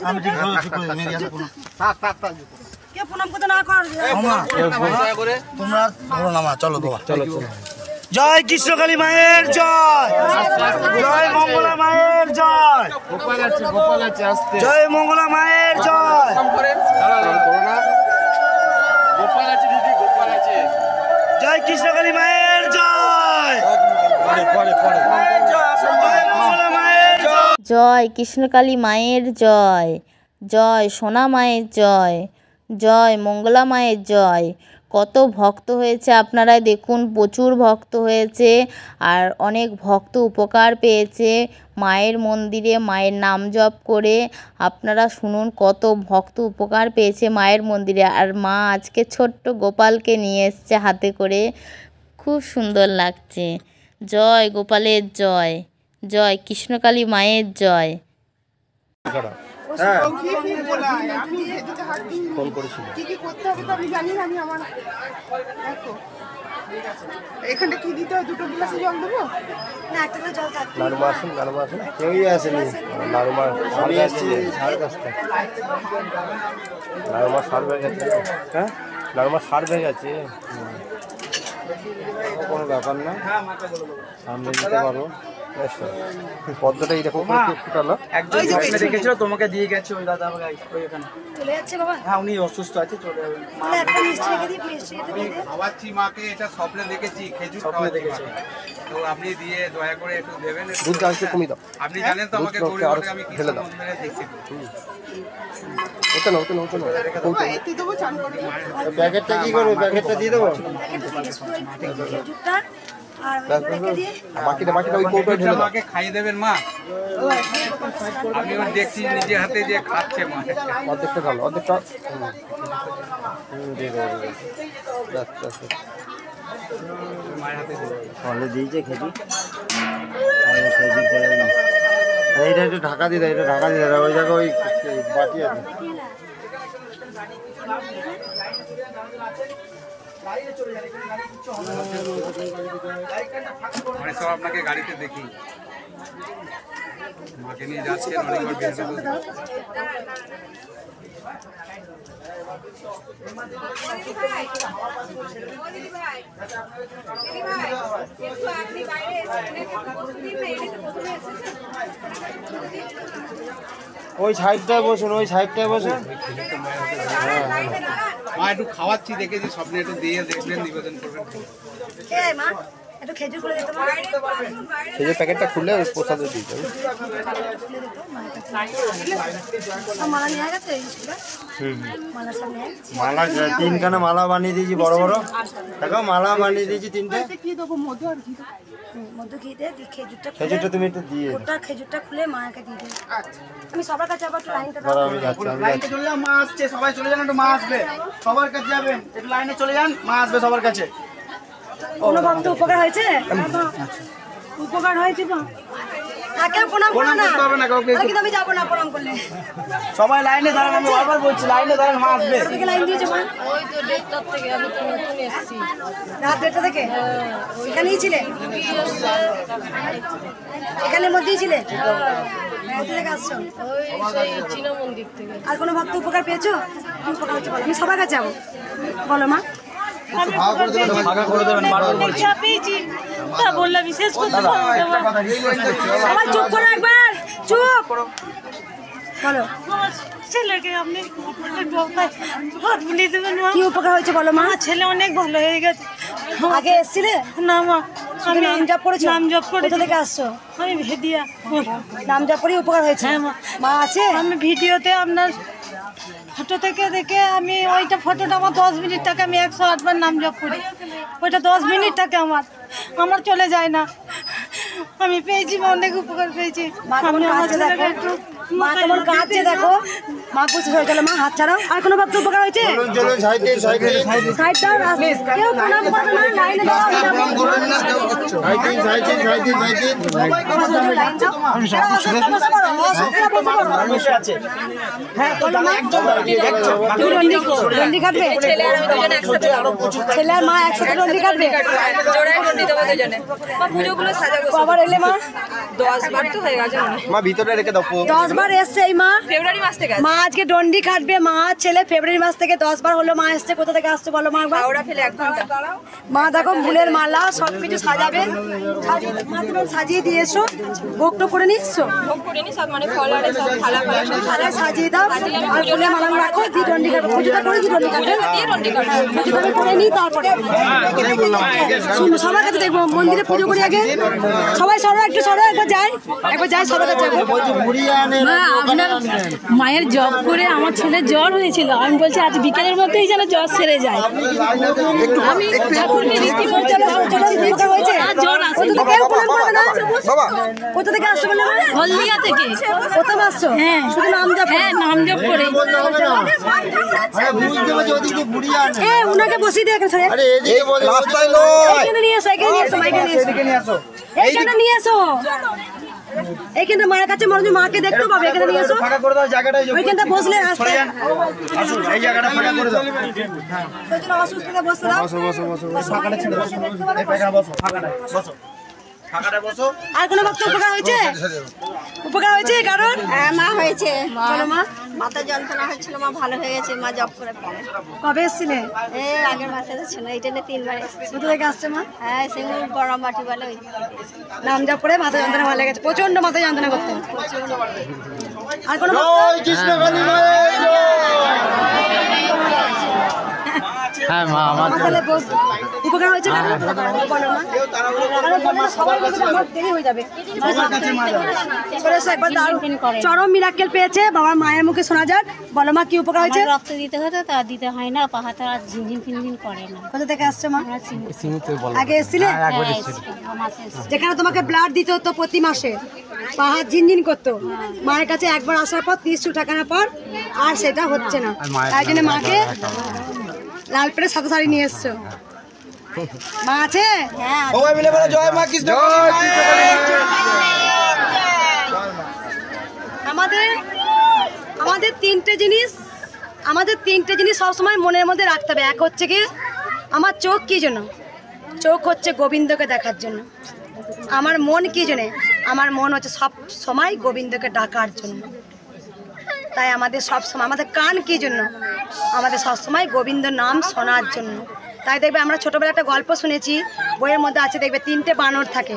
আমি ঠিক কে প্রণাম করতে না কর তোমরা ধরো নামা চলো বাবা চলো চলো জয় কৃষ্ণকালী মায়ের জয় জয় মঙ্গলা মায়ের জয় জয় মঙ্গলা মায়ের জয় জয় কৃষ্ণকালী মায়ের জয় জয় কৃষ্ণকালী মায়ের জয় জয় সোনা মায়ের জয় জয় মঙ্গলা মায়ের জয়। কত ভক্ত হয়েছে আপনারা দেখুন, প্রচুর ভক্ত হয়েছে আর অনেক ভক্ত উপকার পেয়েছে মায়ের মন্দিরে মায়ের নাম জপ করে। আপনারা শুনুন কত ভক্ত উপকার পেয়েছে মায়ের মন্দিরে। আর মা আজকে ছোট্ট গোপালকে নিয়ে এসছে হাতে করে, খুব সুন্দর লাগছে। জয় গোপালের জয়, জয় কৃষ্ণকালী মায়ের জয়। ফোন করেছিল কি কি করতে হবে তো আমি জানি না। আমি আমার এখানে কি দিতে হয়? দুটো গ্লাসে জল দেবো না একটা করে জল থাকবে? নারুমা আসুন, নারুমা আসুন। কেউই আসেনি। নারুমা আমি আসছি 5:30। নারুমা সার ব্যাগ আছে। হ্যাঁ নারুমা সার ব্যাগ আছে, কোনো ব্যাপার না, সামনে দিতে পারবো। পদ্মটা এইরকম ফুটালো, একজন স্বপ্নে দেখেছিল তোমাকে দিয়ে গেছে ওই দাদা ওইখানে চলে যাচ্ছে বাবা। হ্যাঁ উনি অসুস্থ আছে, চলে যাবেন। একটা মিষ্টি রেখে দিই, মিষ্টি রেখে দিই। খাওয়াচ্ছি মাকে, এটা স্বপ্নে দেখেছি, খেজুর স্বপ্নে দেখেছি। তো আপনি দিয়ে দয়া করে একটু দেবেন। দুধটা একটু কমিয়ে দাও। আপনি জানেন তো আমাকে গরিব বলে আমি কি ঢেলে দাও। দেখছি। ওটা না ওটা না ওটা না এতে দেবো চান করে। প্যাকেটটা কি করবো? প্যাকেটটা দিয়ে দেবো। খেজুরটা আর রেখে দিয়ে বাকিটা ওই কৌটোয় ঢেলে দাও। মাকে খাইয়ে দেবেন মা। আমি ওর দেখছি নিজে হাতে যে খাচ্ছে মা। অর্ধেকটা ভালো, অর্ধেকটা দিয়ে দেবো। মায়ের হাতে দেবো। ফলে দিয়েছে খেজুর, এইটা একটু ঢাকা দিয়ে দেয়, এটা ঢাকা দিয়ে দেয়। ওই জায়গায় ওই বাটি আছে। মানে সব আপনাকে গাড়িতে দেখি মাকে নিয়ে যাচ্ছেন অনেকবার বেরোতে ওই সাইডটায় বসুন, ওই সাইডটায় বসুন। মা একটু খাওয়াচ্ছি দেখেছি স্বপ্নে, একটু দিয়ে দেখবেন, নিবেদন করবেন। কে মা একটু খেজুর করে দিতে পারো? খেজুর প্যাকেটটা খুলে ওই প্রসাদে দিয়ে দেবে। মালা নিয়ে গেছে মালা সব নিয়ে মালা 3খানা মালা বানিয়ে দিয়েছি, বড় বড়। দেখো মালা বানিয়ে দিয়েছি 3টে। কি দেবো? মধু আর ঘি। মধু ঘি দিয়ে খেজুরটা তুমি একটু দিয়ে ওটা খেজুরটা খুলে মাকে দিয়ে দেবে। আমি সবার কাছে আবার লাইনটা দাও। আমি যাচ্ছি, আমি যাচ্ছি। চলে যান, মা আসছে, সবাই চলে যান, একটু মা আসবে, সবার কাছে যাবেন, একটু লাইনে চলে যান, মা আসবে সবার কাছে। কোনো ভক্ত উপকার হয়েছে? উপকার হয়েছে তো তাকে প্রণাম করো না। করতে হবে না কাউকে। কিন্তু আমি যাবো না প্রণাম করলে। সবাই লাইনে দাঁড়ান, আমি বারবার বলছি লাইনে দাঁড়ান, মা আসবে। থেকে লাইন দিয়েছে মা? ওই তো 1:30 থেকে আমি তো নতুন এসেছি। রাত 1:30 থেকে এখানেই ছিলে? এখানের মধ্যেই ছিলে? কোথা থেকে আসছো? ওই সেই চীনা মন্দির থেকে। আর কোনো ভক্ত উপকার পেয়েছো? কি উপকার হচ্ছে বলো? আমি সবার কাছে যাবো, বলো মা। সবাই চুপ করো একবার, চুপ বলো। ছেলেকে আপনি হাত বুলিয়ে দেবেন মা। কি উপকার হয়েছে বলো মা? ছেলে অনেক ভালো হয়ে গেছে। আগে এসছিলে? না মা, আমি নাম জপ করেছি। নাম জপ করে কোথা থেকে আসছো? আমি ভেদিয়া। নাম জপ করে উপকার হয়েছে? হ্যাঁ মা। মা আছে? আমি ভিডিওতে আপনার ফটো থেকে দেখে আমি ওইটা ফটোটা আমার 10 মিনিট থাকে, আমি 108 বার নাম জপ করি। ওইটা 10 মিনিট থাকে, আমার চলে যায় না। আমি পেয়েছি, অনেক উপকার পেয়েছি। মা কেমন কাঁদছে দেখো, মা কেমন কাঁদছে দেখো। মা খুশি হয়ে গেল। মা হাত ছাড়াও। আর কোনো ভক্ত উপকার হয়েছে? সাইড দাও, কেউ প্রণাম করবে না, লাইনে দাও। ডন্ডি কাটবে? ছেলে আর মা একসাথে ডন্ডি কাটবে? আবার এলে মা 10 বার তো হয়ে গেছে। মা ভিতরে রেখে দাও। 10 বার 10 বার এসছে এই মা ফেব্রুয়ারি মাস থেকে মা আজকে ডন্ডি কাটবে মা ছেলে ফেব্রুয়ারি মাস থেকে 10 বার হলো মা এসছে কোথা থেকে আসছে বলো মা একবার ওরা ফেলে 1 ঘন্টা মা দেখো ফুলের মালা সবকিছু সাজাবে সাজিয়ে দিয়ে এসো ভোগটা করে নিয়ে এসো ভোগ করে নি সব মানে ফল আর সব থালা ফালা সব থালায় সাজিয়ে দাও আর ফুলের মালা রাখো দি ডন্ডি কাটবে পুজোটা করে দি ডন্ডি কাটবে দিয়ে রন্ডি কাটবে পুজোটা করে নিই তারপরে শুনো সবার কাছে দেখবো মন্দিরে পুজো করি আগে সবাই সরো একটু সরো একবার যাই সবার কাছে আপনার মায়ের জব করে আমার ছেলের জ্বর হয়েছিল আমি বলছি আজ বিকেলের মধ্যেই যেন জ্বর সেরে যায় আমি জ্বর আসে কোথা থেকে আসছো বলে হলদিয়া থেকে কোথাও আসছো হ্যাঁ শুধু নাম জপ নাম জপ করে উনাকে বসিয়ে দিয়ে এখানে এখানে নিয়ে এসো এখানে নিয়ে এসো এইখানটা মায়ের কাছে মনে হয় মাকে দেখতে পাবে এখানে নিয়ে এসো ফাঁকা করে দাও জায়গাটা ওইখানটা বসলে চলে যান আসুন এই জায়গাটা ফাঁকা করে দাও অসুস্থতা বসো ফাঁকাটা ছেড়ে বসো এই পায়খানা বসো ফাঁকাটা বসো ফাঁকাটা বসো আর কোনো ভক্ত উপকার হয়েছে কারণ মা হয়েছে বলো মা মাথা যন্ত্রণা হচ্ছিল মা ভালো হয়ে গেছে মা জব করে কবে এসেছিলে এই আগের মাসে ছিল এটা 3 বার এসেছে কোথা থেকে আসছে মা হ্যাঁ সেগুলো গরম মাটি বলে ওই নাম জপ করে মাথা যন্ত্রণা ভালো লেগেছে প্রচন্ড মাথা যন্ত্রণা করতে আর কোনো হ্যাঁ মা আমার উপকার হয়েছে বলো মা সবাই আমার দেরি হয়ে যাবে একবার চরম মিরাক্কেল পেয়েছে বাবার মায়ের মুখে শোনা যাক বলো মা কি উপকার হয়েছে রক্ত দিতে হতো তা দিতে হয় না পাহাড়টা আর ঝিনঝিন ফিনঝিন করে না কোথা থেকে আসছে মা আগে এসেছিলে যেখানে তোমাকে ব্লাড দিতে হতো প্রতি মাসে পাহাড় ঝিনঝিন করতো মায়ের কাছে একবার আসার পর 30 টাকা না পর আর সেটা হচ্ছে না তাই জন্য মাকে লাল পেড়ে সাদা শাড়ি নিয়ে এসছো মা আছে সবাই মিলে বলো জয় মা কৃষ্ণ আমাদের তিনটে জিনিস সবসময় মনের মধ্যে রাখতে হবে এক হচ্ছে কি আমার চোখ কি জন্য চোখ হচ্ছে গোবিন্দকে দেখার জন্য আমার মন কি জন্য আমার মন হচ্ছে সব সময় গোবিন্দকে ডাকার জন্য তাই আমাদের সব সময় আমাদের কান কি জন্য আমাদের সবসময় গোবিন্দ নাম শোনার জন্য তাই দেখবে আমরা ছোটবেলায় একটা গল্প শুনেছি বইয়ের মধ্যে আছে দেখবে 3টে বানর থাকে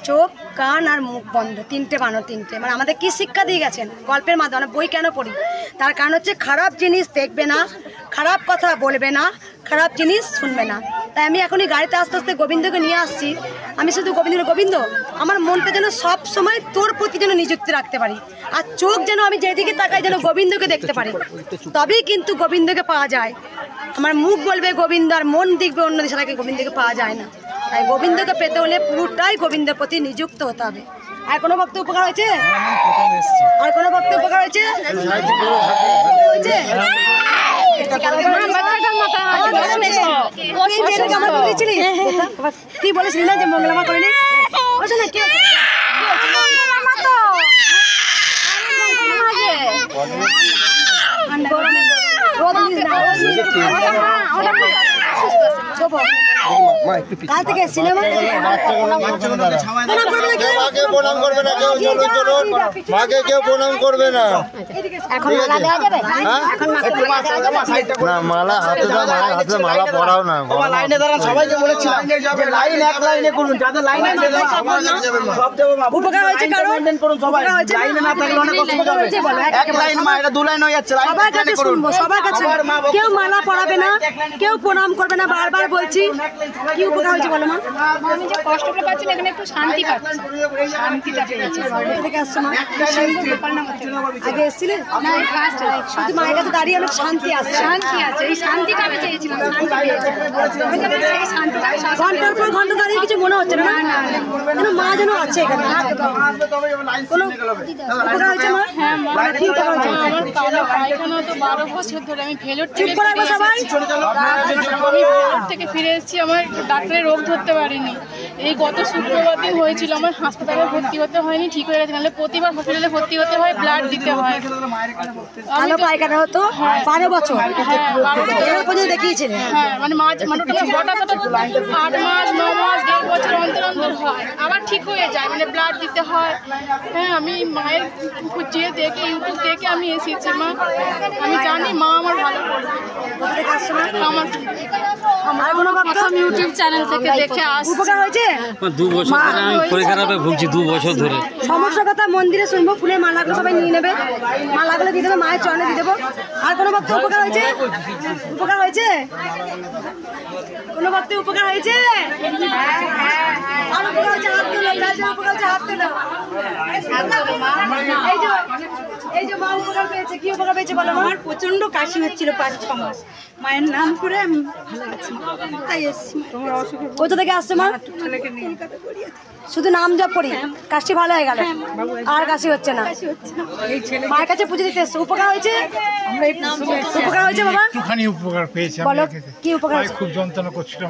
চোখ কান আর মুখ বন্ধ 3টে বানর 3টে মানে আমাদের কি শিক্ষা দিয়ে গেছেন গল্পের মাধ্যমে বই কেন পড়ি তার কারণ হচ্ছে খারাপ জিনিস দেখবে না খারাপ কথা বলবে না খারাপ জিনিস শুনবে না তাই আমি এখনই গাড়িতে আস্তে আস্তে গোবিন্দকে নিয়ে আসছি আমি শুধু গোবিন্দ আমার মনটা যেন সব সময় তোর প্রতি যেন নিযুক্তি রাখতে পারি আর চোখ যেন আমি যেদিকে তাকাই যেন গোবিন্দকে দেখতে পারি তবেই কিন্তু গোবিন্দকে পাওয়া যায় আমার মুখ বলবে গোবিন্দ আর মন দেখবে অন্য দিশাটাকে গোবিন্দকে পাওয়া যায় না তাই গোবিন্দকে পেতে হলে পুরোটাই গোবিন্দের প্রতি নিযুক্ত হতে হবে আর কোনো ভক্ত উপকার হয়েছে কি বলেছিলি না যে মঙ্গলামা করেনি কাল থেকে সিনেমা প্রণাম করবে না কেউ চলুন মাকে কেউ প্রণাম করবে না এখন মালা দেওয়া যাবে না মালা হাতে মালা পরাও না লাইনে দাঁড়ান সবাইকে বলেছিলাম যে লাইন এক লাইনে করুন যাদের লাইনে সব দেবো মা উপকার হয়েছে কারণ মেইনটেইন করুন সবাই লাইনে না থাকলে অনেক কষ্ট হবে এক লাইন মা এটা 2 লাইন হয়ে যাচ্ছে লাইন সবার কাছে শুনবো সবার কাছে কেউ মালা পরাবে না কেউ প্রণাম করবে না বারবার বলছি কি উপকার হয়েছে বলো মা আমি যে কষ্টটা পাচ্ছি এখানে একটু শান্তি পাচ্ছি শান্তিটা পেয়েছি থেকে আসছো মা আগে এসেছিলে শুধু মায়ের কাছে দাঁড়িয়ে অনেক শান্তি আসছে এই শান্তিটা আমি চেয়েছিলাম ঘন্টার পর ঘন্টা দাঁড়িয়ে কিছু মনে হচ্ছে না যেন মা যেন আছে এখানে কোনো উপকার হয়েছে মা আমার কালো পায়খানা তো 12 বছর ধরে আমি ভেলোর চুপ করে রাখবো সবাই আমি ভেলোর থেকে ফিরে এসেছি আমার ডাক্তারের রোগ ধরতে পারিনি এই গত শুক্রবার দিন হয়েছিল, আমার হাসপাতালে ভর্তি হতে হয়নি, ঠিক হয়ে গেছে। নাহলে প্রতিবার হসপিটালে ভর্তি হতে হয়, ব্লাড দিতে হয়। ভালো পায়খানা হতো 12 বছর। হ্যাঁ, 12 বছর। এর পর্যন্ত দেখিয়েছিলেন? হ্যাঁ, মানে হঠাৎ 8 মাস 9 মাস 1.5 বছর অন্তর অন্তর হয়, আবার ঠিক হয়ে যায়, মানে ব্লাড দিতে হয়। হ্যাঁ, আমি মায়ের যে দেখে ইউটিউব দেখে আমি এসেছি মা, আমি জানি মা আমার ভালো করবে। আর কোনো প্রথম ইউটিউব চ্যানেল থেকে দেখে আসছি। উপকার হয়েছে? 2 বছর ধরে আমি শরীর খারাপে ভুগছি, 2 বছর ধরে। সমস্যার কথা মন্দিরে শুনবো, ফুলের মালাগুলো সবাই নিয়ে নেবে, মালাগুলো দিয়ে দেবে, মায়ের চরণে দিয়ে দেবো। আর কোনো ভক্ত উপকার হয়েছে? উপকার হয়েছে? কোনো ভক্ত উপকার হয়েছে? আর উপকার হচ্ছে হাত তুলো, উপকার হচ্ছে হাত তুলো। এই যে মা উপকার পেয়েছে, কি উপকার পেয়েছে বলো? আমার প্রচন্ড কাশি হচ্ছিল 5-6 মাস, মায়ের নাম করে আমি ভালো আছি, তাই এসেছি। কোথা থেকে আসছে মা? শুধু নাম জপ করি, কাশি ভালো হয়ে গেল, আর কাশি হচ্ছে না। মায়ের কাছে পুজো দিতে এসছে, উপকার হয়েছে? উপকার হয়েছে বাবা? একটুখানি উপকার পেয়েছি। বলো কি উপকার? খুব যন্ত্রণা করছিল,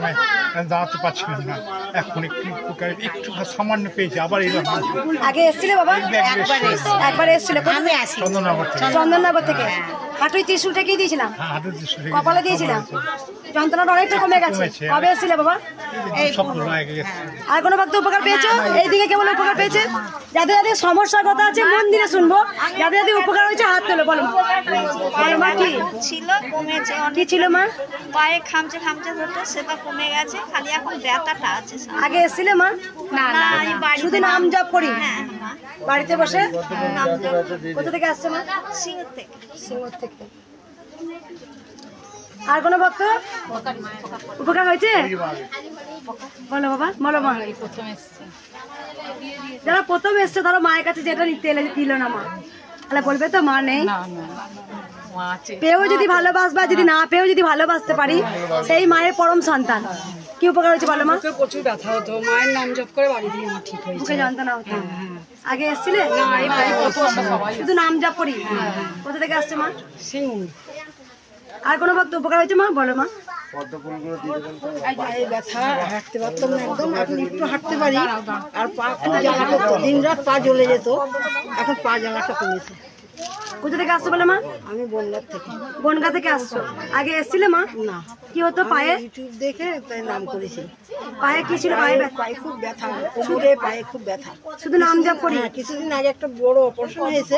আমি দাঁড়াতে পারছিলাম না, এখন একটু উপকার একটু সামান্য পেয়েছি। আবার এরকম আগে এসেছিলে বাবা? একবার এসেছিল। চন্দননগর থেকে। হাঁটুই ত্রিশূল ঠেকিয়ে দিয়েছিলাম, কপালে দিয়েছিলাম, যন্ত্রণাটা অনেকটা কমে গেছে। কবে এসেছিলে বাবা? আর কোনো ভক্ত উপকার পেয়েছো? এইদিকে কেমন উপকার পেয়েছে? যাদের যাদের সমস্যার কথা আছে মন্দিরে শুনবো, যাদের যাদের উপকার হয়েছে হাত তোলো। বলো মা কি ছিল, কমেছে। কি ছিল মা? পায়ে খামচে খামচে ধরতো, সেটা কমে গেছে, খালি এখন ব্যথাটা আছে। আগে এসেছিলে মা? না, আমি বাড়ি শুধু নাম জপ করি। হ্যাঁ, বাড়িতে বসে নাম জপ। কোথা থেকে আসছে মা? সিঙ্গুর থেকে। সিঙ্গুর থেকে। আর কোনো ভক্ত উপকার হয়েছে? বলো বাবা, বলো মা। যারা প্রথম এসছে ধরো মায়ের কাছে যেটা নিতে এলে দিল না মা, তাহলে বলবে তো মা নেই। পেয়েও যদি ভালোবাসবা, যদি না পেয়েও যদি ভালোবাসতে পারি, সেই মায়ের পরম সন্তান। কি উপকার হয়েছে বলো মা? প্রচুর ব্যথা হতো, মায়ের নাম জপ করে বাড়ি দিয়ে আমার ঠিক হয়েছে। মুখে যন্ত্রণা হতো? আগে এসছিলে? শুধু নাম জপ করি। কোথা থেকে আসছে মা? সিঙ্গুর। আর কোনো ভক্ত উপকার হয়েছে মা? বলো মা। পায়ে ব্যথা, হাঁটতে পারতাম না একদম, এখন একটু হাঁটতে পারি। আর পা খুব জ্বালা করতো, দিন রাত পা জ্বলে যেত, এখন পা জ্বালাটা কমেছে। কোথা থেকে আসছো বলে মা? আমি বনগাঁ থেকে। বনগাঁ থেকে আসছো? আগে এসছিলে মা? না। কি হতো পায়ে? ইউটিউব দেখে তাই নাম করেছি। পায়ে কি ছিল? পায়ে খুব ব্যথা, কোমরে পায়ে খুব ব্যথা। শুধু নাম জপ করি? হ্যাঁ, কিছুদিন আগে একটা বড় অপারেশন হয়েছে,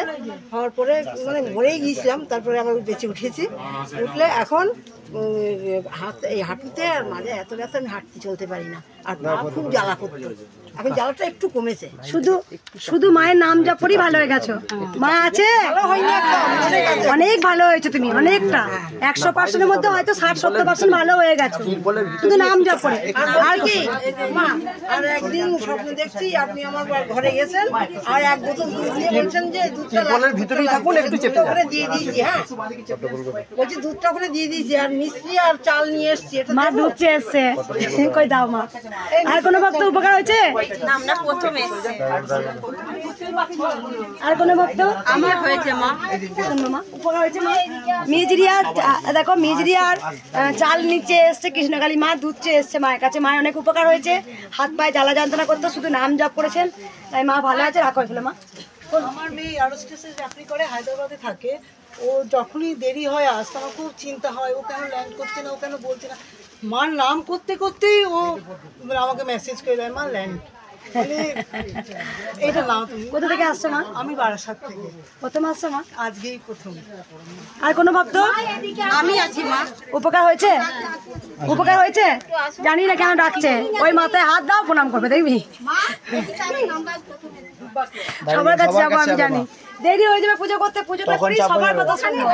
হওয়ার পরে মানে মরেই গিয়েছিলাম, তারপরে আবার বেঁচে উঠেছি। উঠলে এখন এই হাঁটুতে আর মাঝে এত ব্যথা, আমি হাঁটতে চলতে পারি না, আর পা খুব জ্বালা করতো। এখন জ্বালাটা একটু কমেছে। শুধু মায়ের নাম জপ করি ভালো হয়ে গেছো? মা আছে? অনেক ভালো হয়েছে তুমি, অনেকটা। 100%-এর মধ্যে হয়তো 60-70% ভালো হয়ে গেছো, শুধু নাম জপ করে। আর কি মা, আর একদিন স্বপ্নে দেখছি আপনি আমার ঘরে গেছেন, আর এক বোতল দুধ দিয়ে বলছেন যে দুধটা ভিতরেই থাকুন, একটু চেপে করে দিয়ে দিয়েছি। হ্যাঁ, বলছি দুধটা করে দিয়ে দিয়েছি, আর মিষ্টি আর চাল নিয়ে এসছি। মা দুধ চেয়ে এসছে, কই দাও মা। আর কোনো ভক্ত উপকার হয়েছে? আমরা প্রথম এসেছি। আর কোনো ভক্ত? আমার হয়েছে মা। মা উপকার হয়েছে মা? মিজরিয়া দেখো, মিজরিয়ার চাল নিচে এসছে, কৃষ্ণকালী মা দুধ চেয়ে এসছে মায়ের কাছে। মায়ের অনেক উপকার হয়েছে, হাত পায়ে জ্বালা যন্ত্রণা করতো, শুধু নাম জপ করেছেন, তাই মা ভালো আছে। রাখো এগুলো মা। আমার মেয়ে এয়ারোস্টেসে চাকরি করে, হায়দ্রাবাদে থাকে। ও যখনই দেরি হয় আসতে আমার খুব চিন্তা হয়, ও কেন ল্যান্ড করছে না, ও কেন বলছে না। মার নাম করতে করতেই ও আমাকে মেসেজ করে দেয়, মা ল্যান্ড। এটা নাও তুমি। কোথা থেকে আসছো মা? আমি বারাসাত থেকে। প্রথম আসছো মা? আজকেই প্রথম। আর কোনো ভক্ত? আমি আছি মা। উপকার হয়েছে? উপকার হয়েছে? জানি না কেন ডাকছে, ওই মাথায় হাত দাও, প্রণাম করবে, দেখবি সবার কাছে যাবো, আমি জানি। দেরি হয়ে যাবে পুজো করতে, পুজোটা করি, সবার কথা শুনবো।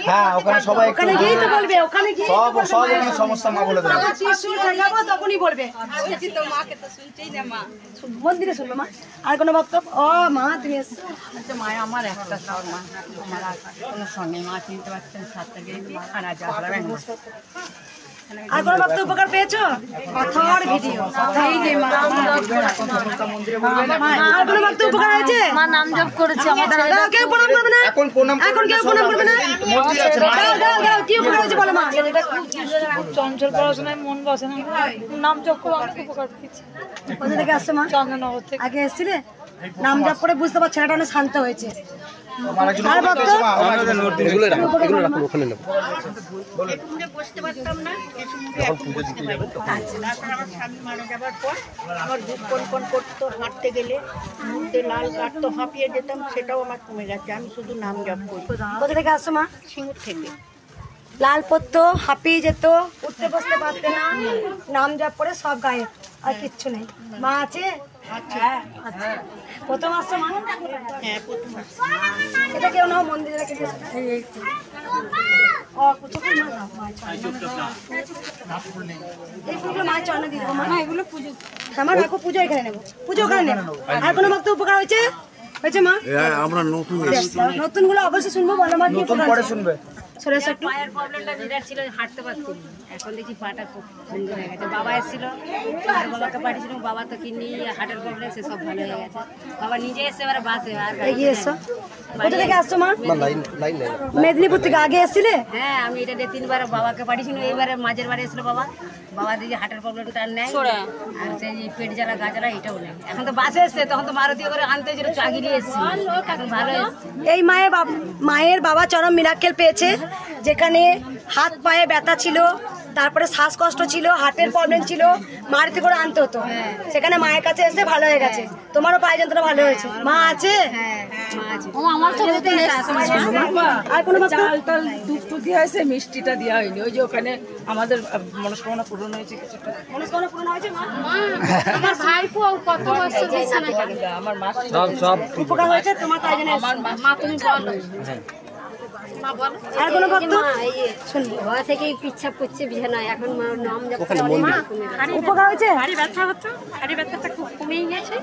হ্যাঁ, ওখানে সবাই ওখানে গিয়েই তো বলবে, ওখানে গিয়ে সব সমস্যা মা বলে দেবে। ত্রিশূল ঠেকাবো, তখনই বলবে। মন্দিরে শুনবো মা। আর কোনো ভক্ত? ও মা তুমি এসছো? মা আমার একটা চাওয়ার মা, আমার আর কোনো সঙ্গে মা চিনতে পারছেন, 7 থেকে মারা যাওয়া আর কোনো ভক্ত উপকার পেয়েছো? পাথর ভিডিও এই যে মা আর কোনো ভক্ত উপকার হয়েছে? মা নাম জপ করেছে আমাদের কেউ প্রণাম করবে না এখন কেউ প্রণাম করবে না দাও কি উপকার হয়েছে বলো মা চঞ্চল পড়াশোনায় মন বসে না নাম জপ করে অনেক উপকার পেয়েছি কোথা থেকে আসছো মা? চন্দননগর থেকে। আগে এসেছিলে নাম জপ করে বুঝতে পারছি ছেলেটা অনেক শান্ত হয়েছে আর ভক্ত বসতে পারতাম না তারপর আমার স্বামী মারা যাবার পর আমার বুক কন করতো, হাঁটতে গেলে মুখে লাল কাটতো, হাঁপিয়ে যেতাম, সেটাও আমার কমে গেছে। আমি শুধু নাম জপ করি। কোথা থেকে আসছো মা? সিঙ্গুর থেকে। লাল পড়তো, হাঁপিয়ে যেত, উঠতে বসতে পারতে না, নাম জপ করে সব গায়ে আর কিচ্ছু নেই। মা আছে? আচ্ছা প্রথম আসছো মা? হ্যাঁ প্রথম। এটা কেউ নাও মন্দিরে রেখে দিয়েছো এই ফুলগুলো মায়ের চরণে দিয়ে দেবো মা। এগুলো পুজো আমার রাখো, পুজো এখানে নেবো, পুজো ওখানে নেবো। আর কোনো ভক্ত উপকার হয়েছে মা? আমরা নতুন নতুন গুলো অবশ্যই শুনবো, বলো মা কি উপকার হয়েছে? শুনবে সরেস একটু পায়ের প্রবলেমটা বিরাট ছিল, হাঁটতে পারতাম না। এখন দেখি পাটা খুব সুন্দর হয়ে গেছে। বাবা এসেছিল, আর বাবাকে পাঠিয়েছিলাম, বাবা তো কিডনি হার্টের প্রবলেম, সে সব ভালো হয়ে গেছে। বাবা নিজে এসে এবারে বাসে আর এগিয়ে এসো। কোথা থেকে আসছো মা? মেদিনীপুর থেকে। আগে এসেছিলে? হ্যাঁ, আমি এটা 3বার বাবাকে পাঠিয়েছিলাম। এইবারে মাঝের বারে এসেছিল বাবা। বাবা দিদি হার্টের প্রবলেমটা আর নেই, আর সেই পেট জ্বালা গা জ্বালা এটাও নেই। এখন তো বাসে এসছে, তখন তো মারুতি করে আনতে হয়েছিল, চাগিরি এসছে, এখন ভালো এসছে। এই মায়ের বাবা চরম মিরাক্কেল পেয়েছে, যেখানে হাত পায়ে ব্যথা ছিল, তারপরে শ্বাসকষ্ট ছিল, হার্টের প্রবলেম ছিল, মারুতি করে আনতে হতো, সেখানে মায়ের কাছে এসে ভালো হয়ে গেছে। তোমারও পায়ে যন্ত্রণা ভালো হয়েছে। মা আছে? আর কোনো চাল টাল দুধ দেওয়া হয়েছে, মিষ্টিটা দেওয়া হয়নি। ওই যে ওখানে আমাদের মনস্কামনা পূরণ হয়েছে কিছুটা। মনস্কামনা পূরণ হয়েছে মা? আমার ভাইপো কত বছর বিছানায় থাকে। আমার মা সব উপকার হয়েছে তোমার, তাই জন্য আমার মা তুমি বলো। আর কোনো ভক্ত শুনবো বাবা থেকে পিচ্ছাপ করছে বিছানায়, এখন নাম জপ উপকার হয়েছে? হাড়ি ব্যথা হতো, হাড়ি ব্যথাটা খুব কমেই গেছে।